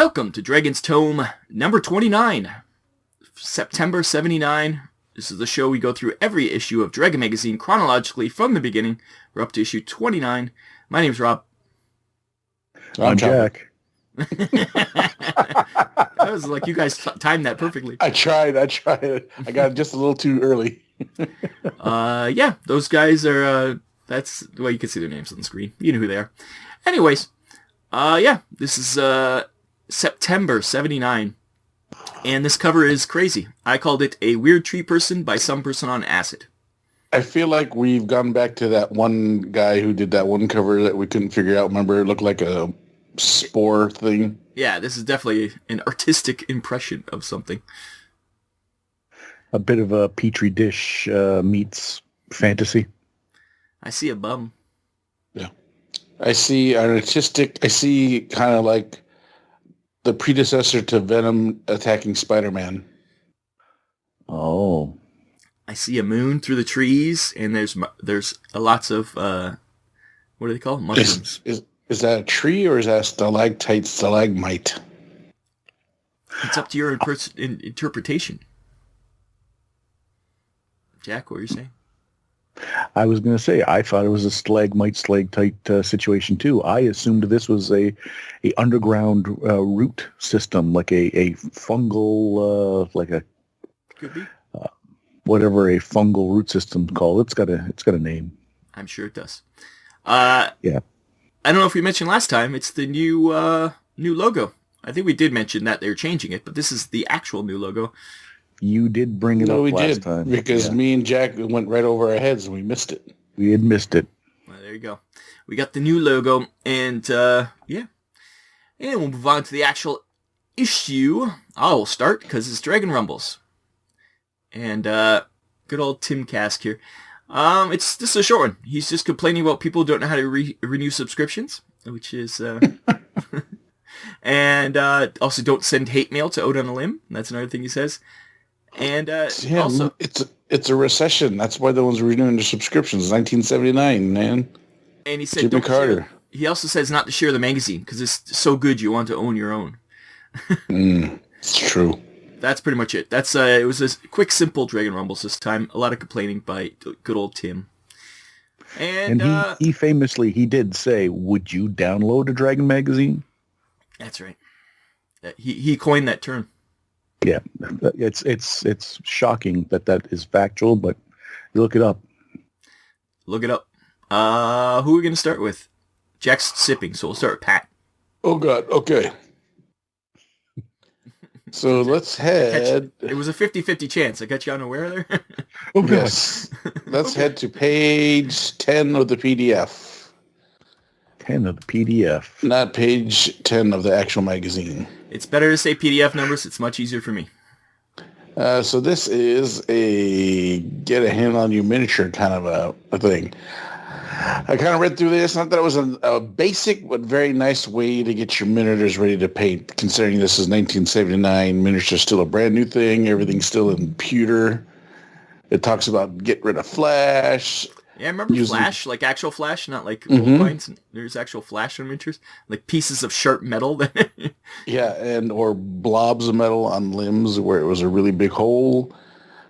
Welcome to Dragon's Tome number 29, September 79. This is the show we go through every issue of Dragon Magazine chronologically from the beginning. We're up to issue 29. My name's Rob. I'm Jack. That was like you guys timed that perfectly. I tried. I got it just a little too early. Yeah, those guys are, well, you can see their names on the screen. You know who they are. Anyways, yeah, this is September 79, and this cover is crazy. I called it A Weird Tree Person by Some Person on Acid. I feel like we've gone back to that one guy who did that one cover that we couldn't figure out. Remember, it looked like a spore thing. Yeah, this is definitely an artistic impression of something. A bit of a petri dish meets fantasy. I see a bum. Yeah. I see an artistic, I see kind of like the predecessor to Venom attacking Spider-Man. Oh. I see a moon through the trees, and there's lots of, what do they call mushrooms? Is that a tree or is that a stalagmite? It's up to your interpretation. Jack, what were you saying? I was going to say, I thought it was a stalagmite situation too. I assumed this was a underground root system, like a fungal, like a could be whatever a fungal root system's called. It's got a name. I'm sure it does. Yeah. I don't know if we mentioned last time. It's the new logo. I think we did mention that they're changing it, but this is the actual new logo. You did bring it up last time. Because me and Jack went right over our heads and we missed it. We had missed it. Well, there you go. We got the new logo, and yeah. And we'll move on to the actual issue. I'll start because it's Dragon Rumbles. And good old Tim Kask here. This is a short one. He's just complaining about people who don't know how to renew subscriptions, which is... and also don't send hate mail to Out on a Limb. That's another thing he says. And also, it's a recession. That's why the ones renewing their subscriptions. 1979, man. And he said, Jimmy Carter. He also says not to share the magazine because it's so good you want to own your own. It's true. That's pretty much it. That's it was a quick, simple Dragon Rumbles this time. A lot of complaining by good old Tim. And he famously did say, "Would you download a Dragon magazine?" That's right. He coined that term. Yeah, it's shocking that is factual, but you look it up. Look it up. Who are we going to start with? Jack's sipping, so we'll start with Pat. Oh, God. Okay. So let's head... It was a 50-50 chance. I got you unaware there. Oh, God. Yes. Let's head to page 10 of the PDF. 10 of the PDF. Not page 10 of the actual magazine. It's better to say PDF numbers. It's much easier for me. So this is a get a hand on you miniature kind of a thing. I kind of read through this. Not that it was a basic but very nice way to get your miniatures ready to paint, considering this is 1979. Miniatures still a brand new thing. Everything's still in pewter. It talks about get rid of flash. Yeah, I remember flash, like actual flash, not like old lines. There's actual flash on miniatures, like pieces of sharp metal. Yeah, or blobs of metal on limbs where it was a really big hole.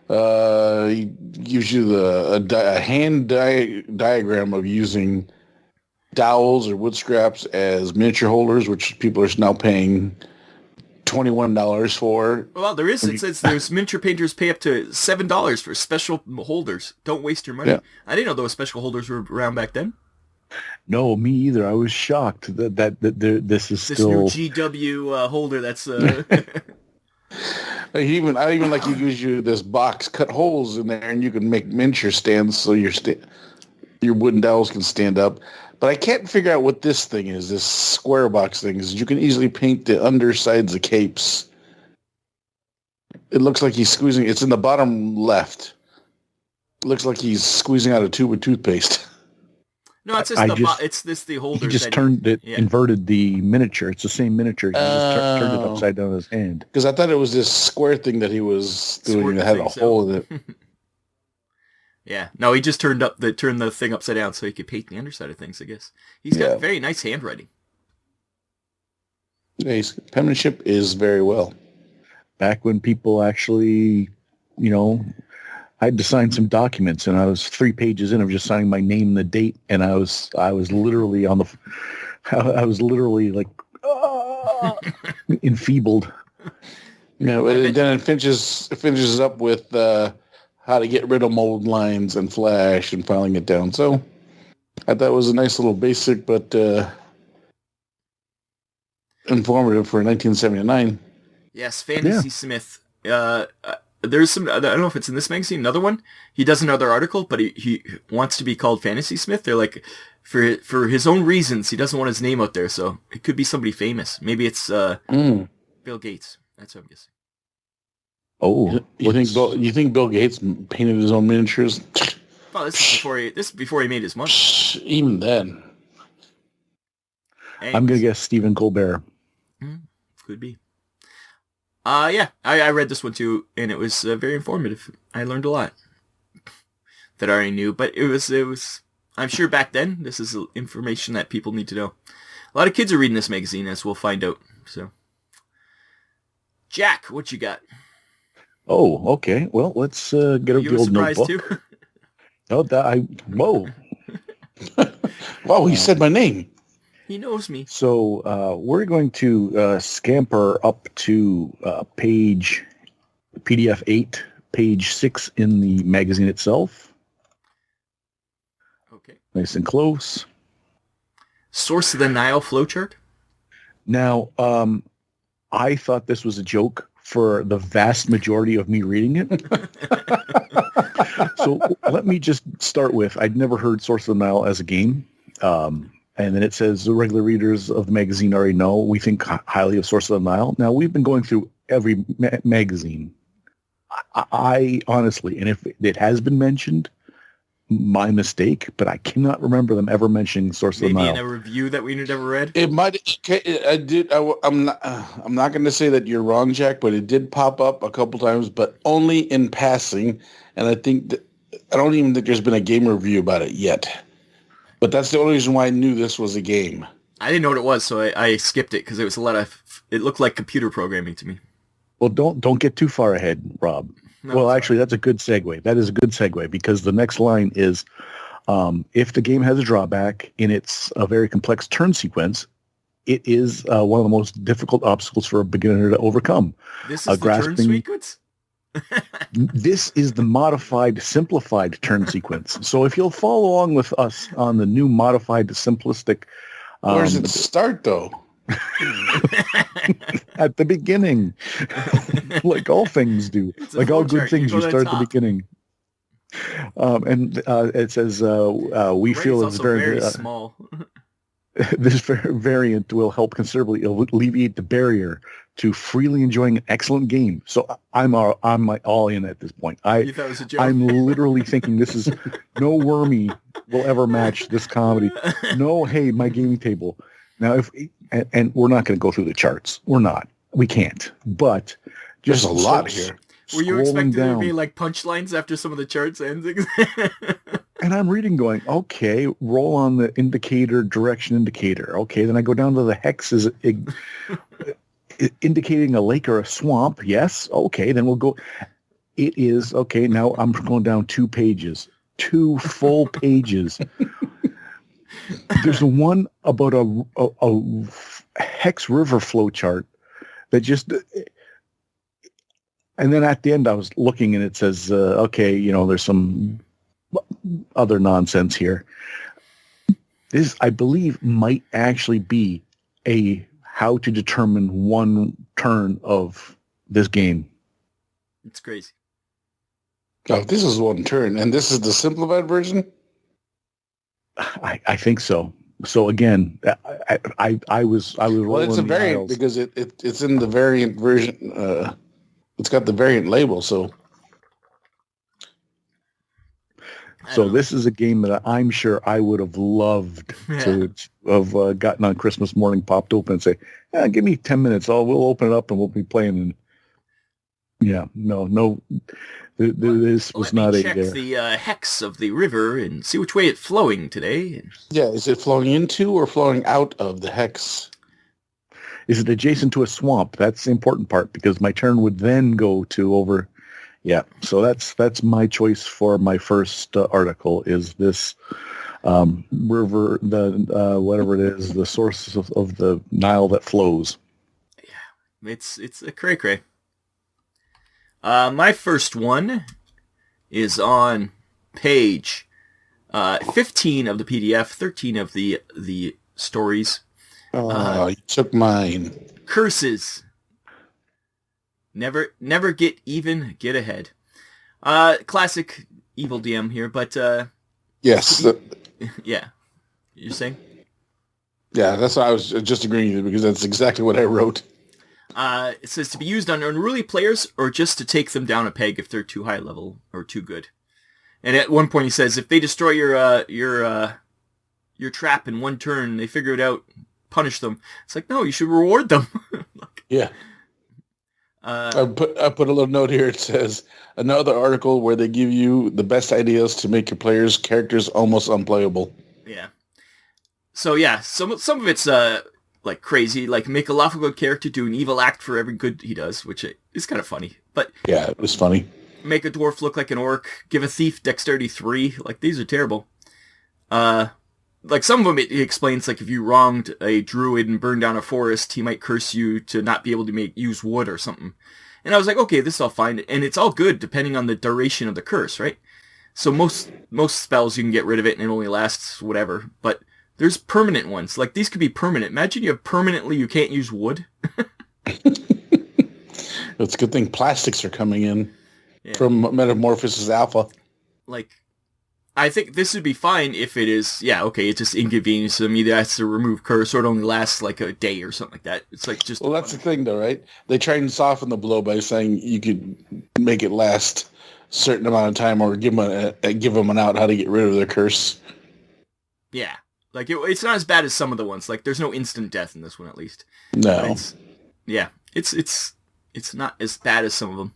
He gives you a hand diagram of using dowels or wood scraps as miniature holders, which people are now paying $21 for. Well, there is. It says there's miniature painters pay up to $7 for special holders. Don't waste your money. Yeah. I didn't know those special holders were around back then. No, me either. I was shocked that this is still... This new GW holder that's... I even like he gives you this box, cut holes in there, and you can make miniature stands so your wooden dowels can stand up. But I can't figure out what this thing is, this square box thing. Is you can easily paint the undersides of capes. It looks like he's squeezing. It's in the bottom left. It looks like he's squeezing out a tube of toothpaste. No, it's just the holder. He just inverted the miniature. It's the same miniature. He just turned it upside down in his hand. Because I thought it was this square thing that he was doing that had a hole in it. Yeah. No, he just turned the thing upside down so he could paint the underside of things, I guess. He's got very nice handwriting. His penmanship is very well. Back when people actually, I had to sign some documents, and I was 3 pages in of just signing my name and the date, and I was literally I was literally like enfeebled. Yeah, but then it finishes up with how to get rid of mold lines and flash and filing it down. So I thought it was a nice little basic, but informative for 1979. Yes, Fantasy Smith. There's some, I don't know if it's in this magazine, another one. He does another article, but he wants to be called Fantasy Smith. They're like, for his own reasons, he doesn't want his name out there, so it could be somebody famous. Maybe it's Bill Gates. That's what I'm guessing. Oh, You think Bill Gates painted his own miniatures? Well, this is before he made his money. Even then. Anyways. I'm gonna guess Stephen Colbert. Could be. Yeah, I read this one too, and it was very informative. I learned a lot that I already knew, but it was. I'm sure back then, this is information that people need to know. A lot of kids are reading this magazine, as we'll find out. So, Jack, what you got? Oh, okay. Well, let's get out the old notebook. Too? Whoa. Wow, he said my name. He knows me. So we're going to scamper up to PDF 8, page 6 in the magazine itself. Okay. Nice and close. Source of the Nile flowchart? Now, I thought this was a joke for the vast majority of me reading it. So let me just start with, I'd never heard Source of the Nile as a game. And then it says the regular readers of the magazine already know we think highly of Source of the Nile. Now, we've been going through every magazine. I honestly, and if it has been mentioned, my mistake, but I cannot remember them ever mentioning Source of the Nile. Maybe in a review that we never read? It might. I did. I'm not going to say that you're wrong, Jack, but it did pop up a couple times, but only in passing. And I don't even think there's been a game review about it yet. But that's the only reason why I knew this was a game. I didn't know what it was, so I skipped it because it was it looked like computer programming to me. Well, don't get too far ahead, Rob. No, well, actually, that's a good segue. That is a good segue because the next line is, if the game has a drawback in it's a very complex turn sequence, it is one of the most difficult obstacles for a beginner to overcome. This is the turn sequence? This is the modified, simplified turn sequence. So if you'll follow along with us on the new modified, simplistic... Where does it start, though? At the beginning. Like all things do. Like all good things, you start at the beginning. And it says, we feel it's very small. This variant will help considerably alleviate the barrier to freely enjoying an excellent game. So I'm all in at this point. You thought it was a joke? I'm literally thinking this is no Wormy will ever match this comedy. No, hey, my gaming table. Now, and we're not going to go through the charts. We're not. We can't. But there's a lot here. Were you expecting there to be like punchlines after some of the charts endings? And I'm reading going, okay, roll on the direction indicator. Okay, then I go down to the hexes indicating a lake or a swamp. Yes. Okay, then we'll go. It is, okay, now I'm going down 2 pages. 2 full pages. There's one about a Hex River flow chart that just... And then at the end, I was looking and it says, okay, there's some other nonsense here. This, I believe, might actually be how to determine one turn of this game. It's crazy. Oh, this is one turn, and this is the simplified version? I think so. So again, I was well, it's a variant because it's in the variant version. It's got the variant label, so. So this is a game that I'm sure I would have loved to have gotten on Christmas morning, popped open and say, give me 10 minutes. We'll open it up and we'll be playing. And this was not a... Let me check the hex of the river and see which way it's flowing today. Yeah, is it flowing into or flowing out of the hex? Is it adjacent to a swamp? That's the important part because my turn would then go to over. Yeah, so that's my choice for my first article. Is this river, the whatever it is, the source of the Nile that flows? Yeah, it's a cray-cray. My first one is on page 15 of the PDF, 13 of the stories. Oh, you took mine. Curses. Never get even, get ahead. Classic evil DM here, but Yes. yeah. You're saying? Yeah, that's what I was just agreeing with you because that's exactly what I wrote. It says to be used on unruly players or just to take them down a peg if they're too high level or too good. And at one point he says if they destroy your trap in one turn, they figure it out, punish them. It's like, no, you should reward them. Yeah. I put a little note here. It says another article where they give you the best ideas to make your players' characters almost unplayable. Yeah. So yeah, some of it's like crazy, like make a lawful good character do an evil act for every good he does, which is kind of funny. But yeah, it was funny. Make a dwarf look like an orc. Give a thief dexterity 3. Like these are terrible. Like some of them it explains like if you wronged a druid and burned down a forest, he might curse you to not be able to use wood or something. And I was like, okay, this is all fine, and it's all good depending on the duration of the curse, right? So most spells you can get rid of it and it only lasts whatever, but there's permanent ones. Like these could be permanent. Imagine you have permanently you can't use wood. It's a good thing plastics are coming in from Metamorphosis Alpha. Like, I think this would be fine if it is, it just inconveniences them. Either has to remove curse or it only lasts like a day or something like that. It's like just... Well, that's the thing though, right? They try and soften the blow by saying you could make it last a certain amount of time or give them an out how to get rid of their curse. Yeah. Like, it's not as bad as some of the ones. Like, there's no instant death in this one, at least. No. It's not as bad as some of them.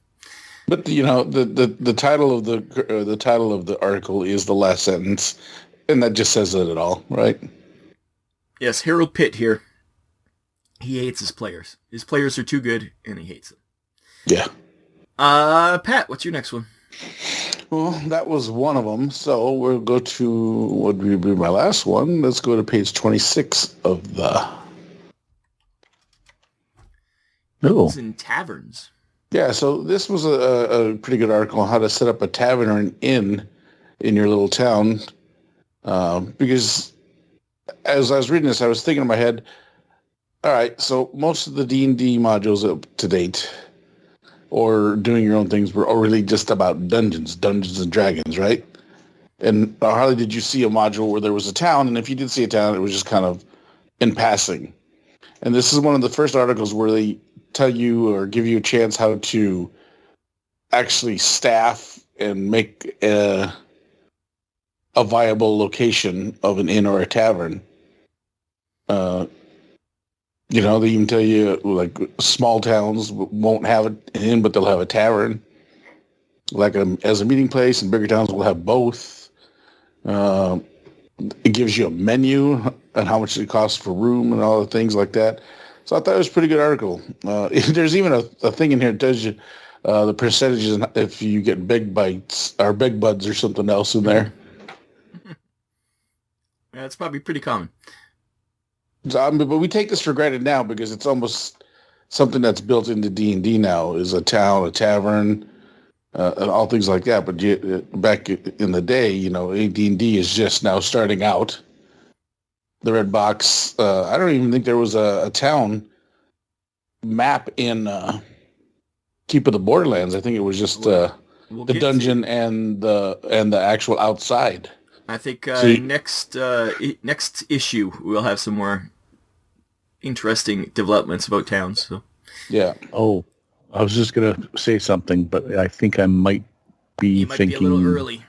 But the title of the article is the last sentence, and that just says it all, right? Yes, Harold Pitt here. He hates his players. His players are too good, and he hates them. Yeah. Pat, what's your next one? Well, that was one of them. So we'll go to what would be my last one. Let's go to page 26 of the. It's in taverns. Yeah, so this was a pretty good article on how to set up a tavern or an inn in your little town. Because as I was reading this, I was thinking in my head, all right, so most of the D&D modules up to date or doing your own things were really just about Dungeons and Dragons, right? And hardly did you see a module where there was a town, and if you did see a town, it was just kind of in passing. And this is one of the first articles where they tell you or give you a chance how to actually staff and make a viable location of an inn or a tavern. They even tell you like small towns won't have an inn, but they'll have a tavern as a meeting place, and bigger towns will have both. It gives you a menu and how much it costs for room and all the things like that. So I thought it was a pretty good article. There's even a thing in here that tells you the percentages if you get big bites or big buds or something else in there. Yeah, it's probably pretty common. So, but we take this for granted now because it's almost something that's built into D&D now is a town, a tavern, and all things like that. But back in the day, AD&D is just now starting out. The Red Box, I don't even think there was a town map in Keep of the Borderlands. I think it was just the dungeon and the actual outside. I think next issue we'll have some more interesting developments about towns. So. Yeah. Oh, I was just gonna say something, but I think I might be thinking be a little early.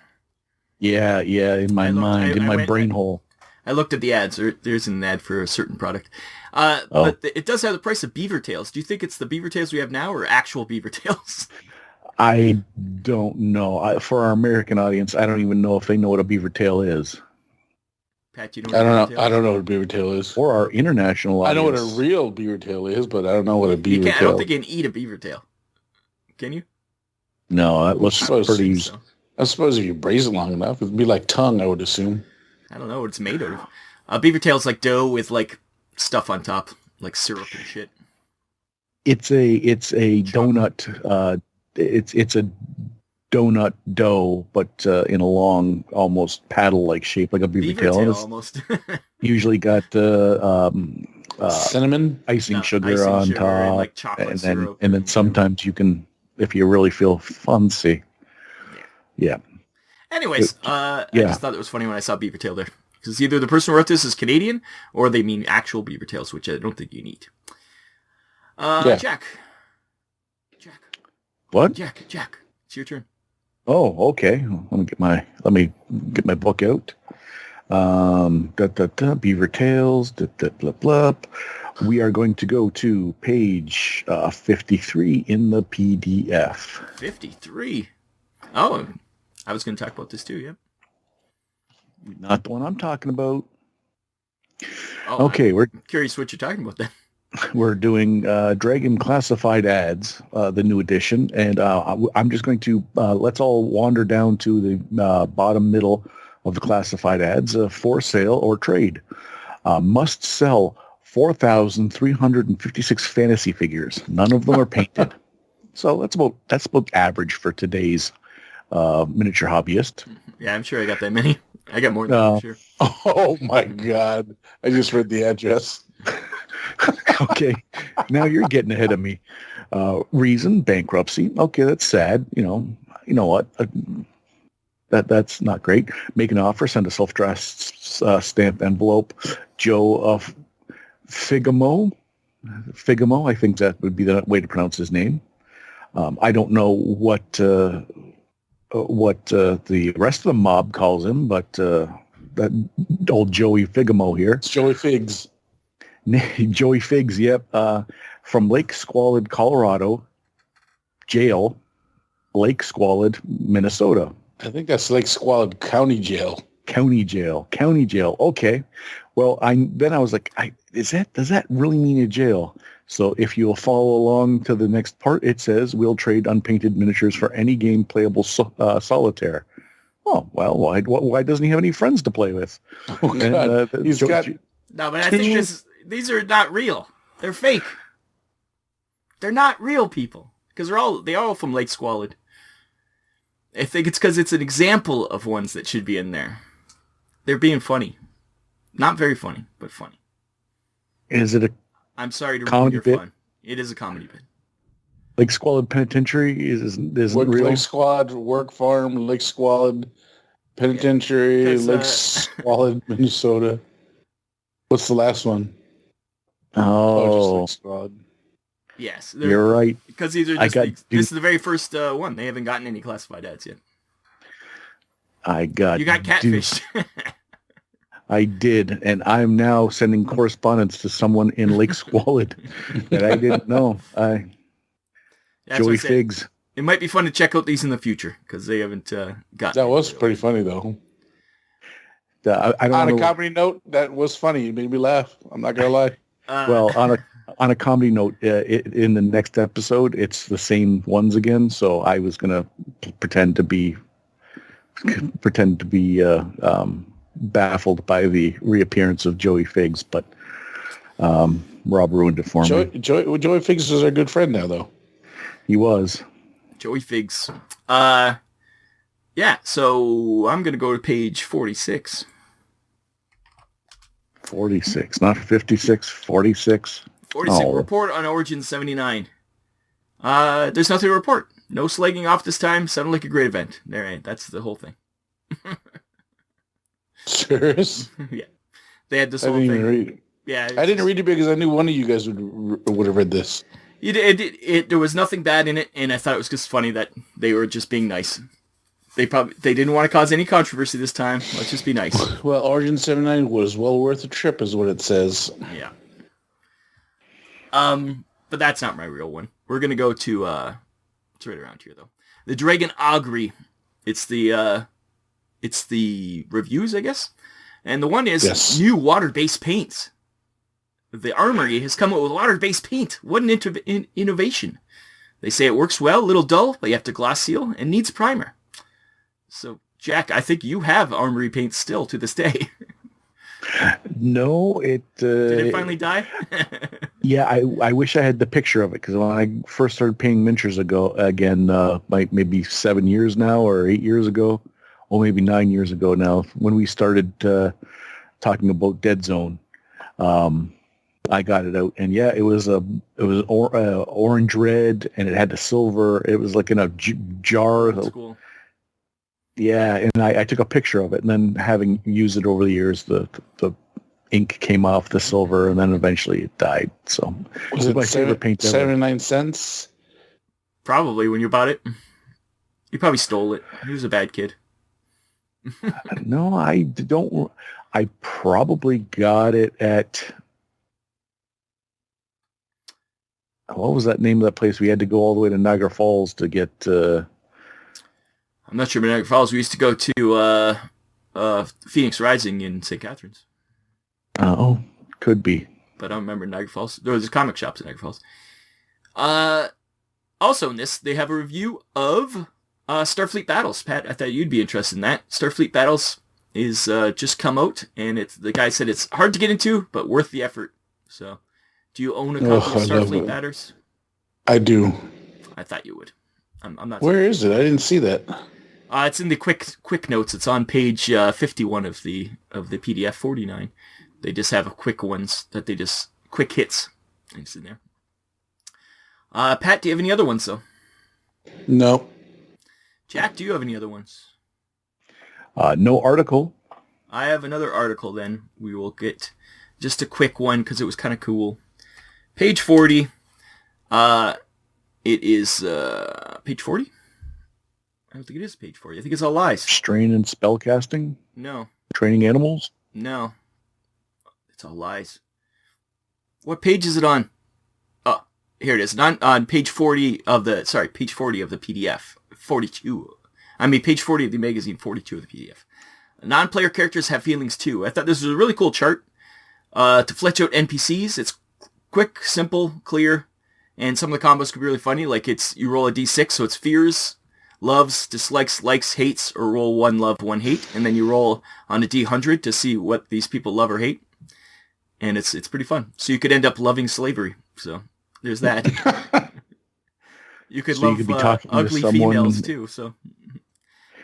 Yeah, in my mind, in my brain hole. I looked at the ads. There's an ad for a certain product. But it does have the price of beaver tails. Do you think it's the beaver tails we have now or actual beaver tails? I don't know. For our American audience, I don't even know if they know what a beaver tail is. Pat, you know I what a don't beaver know. tail I is? don't know what a beaver tail is. Or our international I know what audience. a real beaver tail is, but I don't know what a You beaver can't. I tail. don't think you can eat a beaver tail. Can you? No, that looks I don't pretty... think so. I suppose if you braise it long enough, it'd be like tongue, I would assume. I don't know what it's made out of. Beaver tail's like dough with like stuff on top, like syrup and shit. It's a donut. It's a donut dough, but in a long, almost paddle-like shape, like a beaver tail. And it's almost. usually got Cinnamon? icing No, sugar icing on sugar top, and, like, chocolate syrup and then and sometimes you can, if you really feel fancy. Yeah. Anyways, I just thought it was funny when I saw beaver tail there. Because either the person who wrote this is Canadian, or they mean actual beaver tails, which I don't think you need. Jack. What? Jack. It's your turn. Oh, okay. Let me get my book out. Beaver tails. Blah blah. We are going to go to page 53 in the PDF. 53. Oh, I was going to talk about this too. Yep. Not the one I'm talking about. Oh, Okay, we're curious what you're talking about then. We're doing Dragon Classified Ads, the new edition, and I'm just going to let's all wander down to the bottom middle of the classified ads. For sale or trade, must sell 4,356 fantasy figures. None of them are painted, so that's about average for today's miniature hobbyist. Yeah, I'm sure I got that many. I got more than that, I'm sure. Oh my God! I just read the address. Okay, now you're getting ahead of me. Reason, bankruptcy. Okay, that's sad. You know what? That's not great. Make an offer. Send a self-addressed stamped envelope. Joe of Figamo. I think that would be the way to pronounce his name. I don't know what the rest of the mob calls him, but that old Joey Figamo here. It's Joey Figs. Joey Figs, yep. From Lake Squalid, Colorado, jail, Lake Squalid, Minnesota. I think that's Lake Squalid County Jail. County jail. Okay. Well, I was like, does that really mean a jail? So if you'll follow along to the next part, it says we'll trade unpainted miniatures for any game playable solitaire. Oh, well, why doesn't he have any friends to play with? Oh, God. He's got... No, but I think these are not real. They're fake. They're not real people. Because they're all from Lake Squalid. I think it's because it's an example of ones that should be in there. They're being funny. Not very funny, but funny. Is it a I'm sorry to ruin comedy your bit? fun. It is a comedy bit. Lake Squalid Penitentiary isn't real? Lake Squalid Work Farm, Lake Squalid Penitentiary, Lake Squalid, Minnesota. What's the last one? Oh, just Lake Squalid. Yes. You're right. Because these are this is the very first one. They haven't gotten any classified ads yet. You got catfished. I did, and I'm now sending correspondence to someone in Lake Squalid that I didn't know. Joey Figs. It might be fun to check out these in the future because they haven't gotten. That was pretty funny though. I don't on know. A comedy note, that was funny. It made me laugh. I'm not gonna lie. Well, on a comedy note, in the next episode, it's the same ones again. So I was gonna pretend to be baffled by the reappearance of Joey Figs, but Rob ruined it for me. Joey Figs is our good friend now, though. He was. Joey Figs. Yeah, so I'm going to go to page 46. 46, not 56, 46. 46, Oh. report on Origin 79. There's nothing to report. No slagging off this time. Sounded like a great event. All right, that's the whole thing. Serious? Yeah. They had this I whole didn't thing. even read it. Yeah. I didn't read it because I knew one of you guys would have read this. There was nothing bad in it, and I thought it was just funny that they were just being nice. They didn't want to cause any controversy this time. Let's just be nice. Well, Origin 79 was well worth a trip, is what it says. Yeah. But that's not my real one. We're gonna go to it's right around here though. The Dragon Augury. It's the reviews, I guess. And the one is new water-based paints. The Armory has come up with water-based paint. What an innovation. They say it works well, a little dull, but you have to gloss seal, and needs primer. So, Jack, I think you have Armory paint still to this day. No, it... Did it finally die? Yeah, I wish I had the picture of it, because when I first started painting miniatures like maybe 7 years now, or 8 years ago, or maybe 9 years ago now, when we started talking about Dead Zone, I got it out, and yeah, it was orange red, and it had the silver. It was like in a jar. That's cool. Yeah, and I took a picture of it, and then having used it over the years, the ink came off the silver, and then eventually it died. So was it my favorite paint ever. 79 cents? Probably when you bought it. You probably stole it. He was a bad kid. No, I don't. I probably got it at... What was that name of that place? We had to go all the way to Niagara Falls to get... I'm not sure about Niagara Falls. We used to go to Phoenix Rising in St. Catharines. Oh, could be. But I don't remember Niagara Falls. There was comic shops in Niagara Falls. Also in this, they have a review of Starfleet Battles. Pat, I thought you'd be interested in that. Starfleet Battles is just come out, and the guy said it's hard to get into, but worth the effort. So... Do you own a copy of Starfleet Batters? I do. I thought you would. I'm not. Where is it? I didn't see that. It's in the quick notes. It's on page 51 of the PDF 49. They just have quick ones that they just quick hits. It's in there. Pat, do you have any other ones though? No. Jack, do you have any other ones? No article. I have another article. Then we will get just a quick one because it was kind of cool. Page 40. It is page 40? I don't think it is page 40. I think it's all lies. Strain and spellcasting? No. Training animals? No. It's all lies. What page is it on? Oh, here it is. On page 40 of the PDF. 42. I mean, page 40 of the magazine, 42 of the PDF. Non-player characters have feelings too. I thought this was a really cool chart to fletch out NPCs. It's quick, simple, clear, and some of the combos could be really funny. Like you roll a d6, so it's fears, loves, dislikes, likes, hates, or roll one love, one hate, and then you roll on a d100 to see what these people love or hate, and it's pretty fun. So you could end up loving slavery. So there's that. You could love ugly females too. So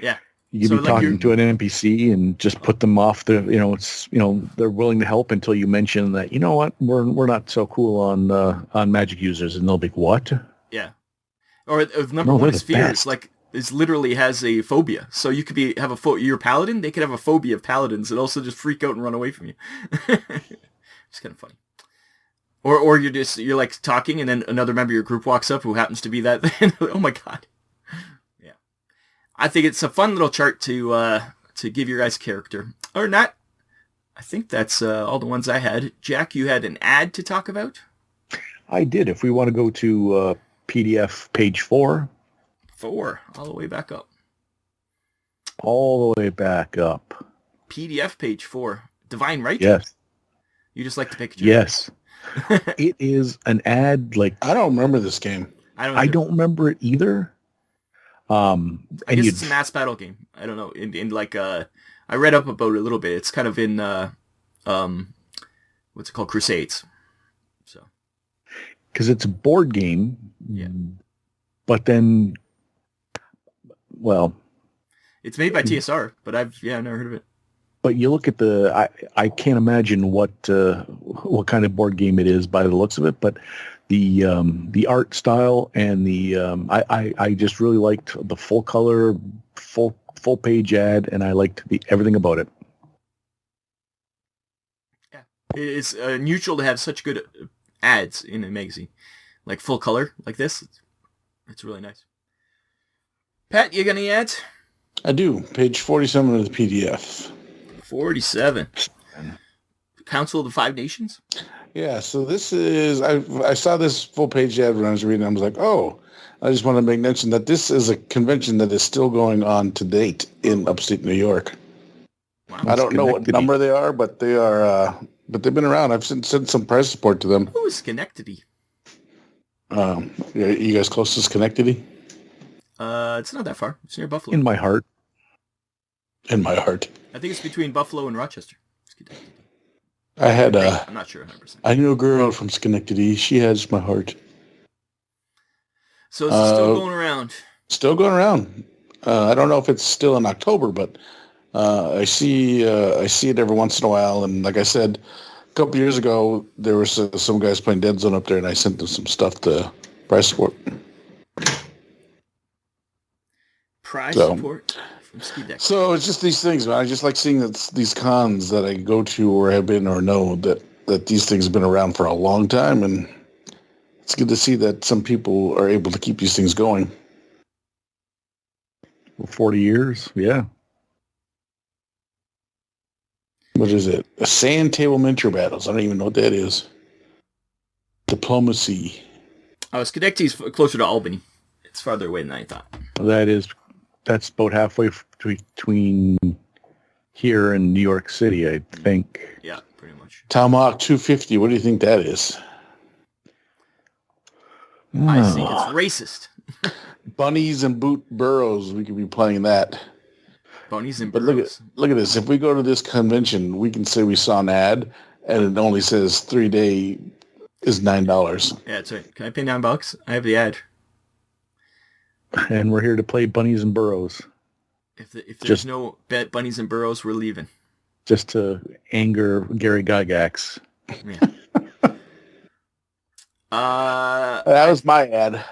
yeah. You could be talking to an NPC and just put them off the, they're willing to help until you mention that, you know what, we're not so cool on magic users, and they'll be, what? Yeah. Or number one is fears, like, it literally has a phobia. So you could you're a paladin, they could have a phobia of paladins and also just freak out and run away from you. It's kind of funny. Or you're like talking and then another member of your group walks up who happens to be that. Oh my God. I think it's a fun little chart to give your guys character. Or not. I think that's all the ones I had. Jack, you had an ad to talk about? I did. If we want to go to PDF page 4. 4. All the way back up. All the way back up. PDF page 4. Divine Right? Yes. You just like the picture? Yes. It is an ad like... I don't remember this game. I don't remember it either. I guess it's a mass battle game. I don't know. I read up about it a little bit. It's kind of in what's it called, Crusades. So, because it's a board game. Yeah. But then, well, it's made by TSR, but I've never heard of it. But you look at I can't imagine what kind of board game it is by the looks of it, but. The art style and I just really liked the full color, full page ad, and I liked everything about it. Yeah, it's unusual to have such good ads in a magazine, like full color like this. It's really nice. Pat, you got any ads? I do. Page 47 of the PDF. 47. Council of the Five Nations? Yeah, so this is, I saw this full page ad when I was reading. I was like, oh, I just want to make mention that this is a convention that is still going on to date in upstate New York. I don't know what Schenectady. number they are, but they are. But they've been around. I've sent some price support to them. Who is Schenectady? You guys close to Schenectady? It's not that far. It's near Buffalo. In my heart. In my heart. I think it's between Buffalo and Rochester. Schenectady. I had. I'm not sure 100%. I knew a girl from Schenectady. She has my heart. So is it still going around? Still going around. I don't know if it's still in October, but I see it every once in a while. And like I said, a couple years ago, there was some guys playing Dead Zone up there, and I sent them some stuff to price support. Prize support from Ski Deck. So it's just these things, man. I just like seeing these cons that I go to or have been or know that these things have been around for a long time, and it's good to see that some people are able to keep these things going. 40 years, yeah. What is it? A sand table miniature battles. I don't even know what that is. Diplomacy. Oh, Schenectady's closer to Albany. It's farther away than I thought. That's about halfway between here and New York City, I think. Yeah, pretty much. Tomahawk 250. What do you think that is? I think it's racist. Bunnies and boot burrows. We could be playing that. Bunnies and But burros. look at this. If we go to this convention, we can say we saw an ad, and it only says 3-day is $9. Yeah, that's right. Can I pay $9? I have the ad. And we're here to play bunnies and burrows. If there's no bet bunnies and burros, we're leaving. Just to anger Gary Gygax. Yeah. That was my ad.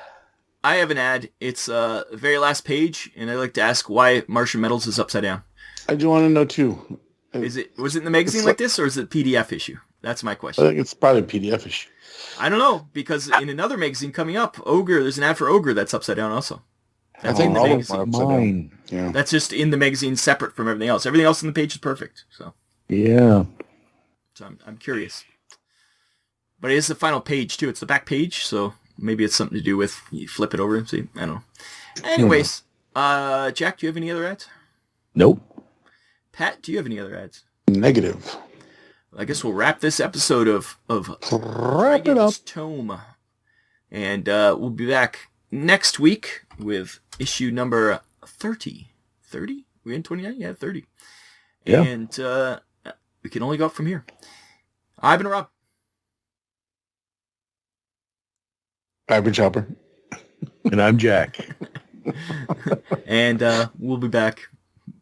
I have an ad. It's the very last page, and I'd like to ask why Martian Metals is upside down. I do want to know too. Was it in the magazine like this, or is it a PDF issue? That's my I question. think it's probably a PDF issue. I don't know, because in another magazine coming up, Ogre, there's an ad for Ogre that's upside down also. That's I think in the all of magazine. them are upside Mine. down. Yeah. That's just in the magazine separate from everything else. Everything else on the page is perfect. So Yeah. I'm curious. But it is the final page too. It's the back page, so maybe it's something to do with you flip it over and see. I don't know. Anyways, Jack, do you have any other ads? Nope. Pat, do you have any other ads? Negative. I guess we'll wrap this episode of Wrap it up. Tome. And we'll be back next week with issue number 30. 30? We're in 29? Yeah, 30. Yeah. And we can only go up from here. I've been Rob. I've been Chopper. And I'm Jack. And we'll be back.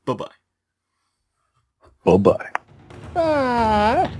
Bye-bye. Bye-bye. Bye.